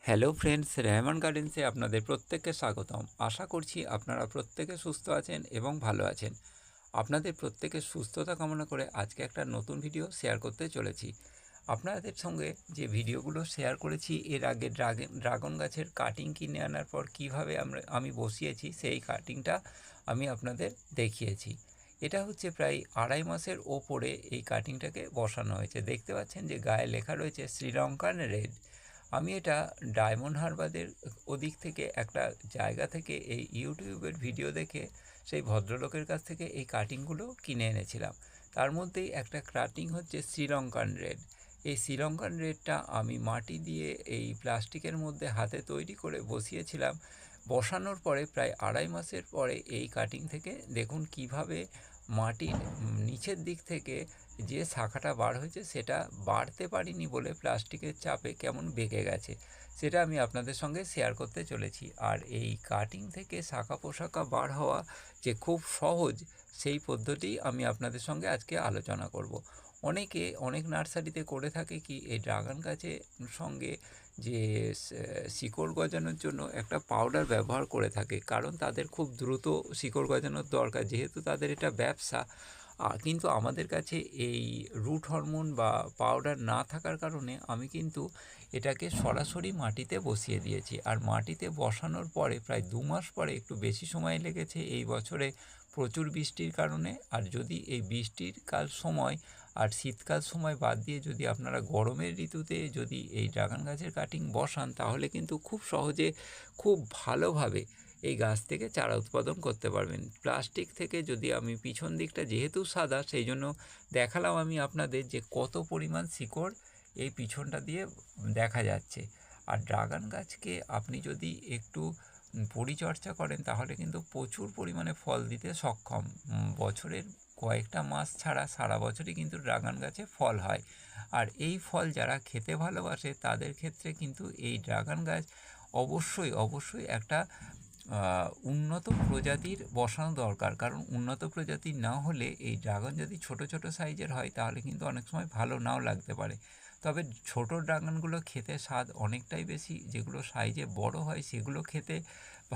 Hello friends, Rehman গার্ডেন্সে আপনাদের প্রত্যেককে স্বাগতম। আশা করছি আপনারা প্রত্যেকে সুস্থ আছেন এবং ভালো আছেন। আপনাদের প্রত্যেকের সুস্থতা কামনা করে আজকে একটা নতুন ভিডিও শেয়ার করতে চলেছি। আপনাদের সঙ্গে যে ভিডিওগুলো শেয়ার করেছি এর আগে ড্রাগন গাছের কাটিং কিনে আনার পর কীভাবে আমি বসিয়েছি সেই কাটিংটা আমি আপনাদের দেখিয়েছি। এটা হচ্ছে প্রায় 2.5 মাসের ওপরে এই কাটিংটাকে বসানো হয়েছে। দেখতে পাচ্ছেন যে গায়ে লেখা রয়েছে শ্রীলঙ্কান রেড। আমি এটা ডায়মন্ড হারবারের ওদিক থেকে একটা জায়গা থেকে এই ইউটিউবের ভিডিও দেখে সেই ভদ্রলোকের কাছ থেকে এই কাটিংগুলো কিনে এনেছিলাম। তার মধ্যেই একটা কাটিং হচ্ছে শ্রীলঙ্কান রেড। এই শ্রীলঙ্কান রেডটা আমি মাটি দিয়ে এই প্লাস্টিকের মধ্যে হাতে তৈরি করে বসিয়েছিলাম। বসানোর পরে প্রায় 2.5 মাসের পরে এই কাটিং থেকে দেখুন কিভাবে মাটির নিচের দিক থেকে যে শাখাটা বার হয়েছে সেটা বাড়তে পারিনি বলে প্লাস্টিকের চাপে কেমন বেঁকে গেছে, সেটা আমি আপনাদের সঙ্গে শেয়ার করতে চলেছি। আর এই কাটিং থেকে শাখা পোশাকা বার হওয়া যে খুব সহজ, সেই পদ্ধতি আমি আপনাদের সঙ্গে আজকে আলোচনা করব। অনেক নার্সারিতে করে থাকে কি, এই ড্রাগন গাছের সঙ্গে যে শিকড় গজানোর জন্য একটা পাউডার ব্যবহার করে থাকে, কারণ তাদের খুব দ্রুত শিকড় গজানোর দরকার, যেহেতু তাদের এটা ব্যবসা। কিন্তু আমাদের কাছে এই রুট হরমোন বা পাউডার না থাকার কারণে আমি কিন্তু এটাকে সরাসরি মাটিতে বসিয়ে দিয়েছি। আর মাটিতে বসানোর পরে প্রায় 2 মাস পরে, একটু বেশি সময় লেগেছে এই বছরে প্রচুর বৃষ্টির কারণে। আর যদি এই বৃষ্টির কাল সময় আর শীতকাল সময় বাদ দিয়ে যদি আপনারা গরমের ঋতুতে যদি এই ড্রাগন গাছের কাটিং বসান, তাহলে কিন্তু খুব সহজে খুব ভালোভাবে এই গাছ থেকে চারা উৎপাদন করতে পারবেন। প্লাস্টিক থেকে যদি আমি পিছন দিকটা যেহেতু সাদা, সেই জন্য দেখালাম আমি আপনাদের যে কত পরিমাণ শিকড় এই পিছনটা দিয়ে দেখা যাচ্ছে। আর ড্রাগন গাছকে আপনি যদি একটু পরিচর্যা করেন তাহলে কিন্তু প্রচুর পরিমাণে ফল দিতে সক্ষম। বছরের কয়েকটা মাস ছাড়া সারা বছরই কিন্তু ড্রাগন গাছে ফল হয়। আর এই ফল যারা খেতে ভালোবাসে তাদের ক্ষেত্রে কিন্তু এই ড্রাগন গাছ অবশ্যই একটা উন্নত প্রজাতির বসানো দরকার। কারণ উন্নত প্রজাতির না হলে এই ড্রাগন যদি ছোট সাইজের হয় তাহলে কিন্তু অনেক সময় ভালো নাও লাগতে পারে। তবে ছোট ড্রাগনগুলো খেতে স্বাদ অনেকটাই বেশি, যেগুলো সাইজে বড় হয় সেগুলো খেতে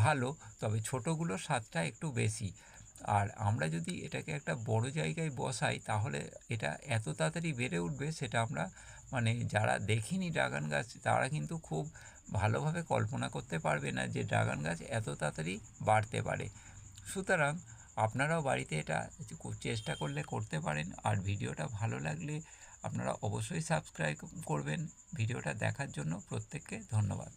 ভালো, তবে ছোটোগুলোর স্বাদটা একটু বেশি। আর আমরা যদি এটাকে একটা বড় জায়গায় বসাই তাহলে এটা এত তাড়াতাড়ি বেড়ে উঠবে, সেটা আমরা যারা দেখিনি ড্রাগন গাছ তারা কিন্তু খুব ভালোভাবে কল্পনা করতে পারবে না যে ড্রাগন গাছ এত তাড়াতাড়ি বাড়তে পারে। সুতরাং আপনারাও বাড়িতে এটা চেষ্টা করলে করতে পারেন। আর ভিডিওটা ভালো লাগলে আপনারা অবশ্যই সাবস্ক্রাইব করবেন। ভিডিওটা দেখার জন্য প্রত্যেককে ধন্যবাদ।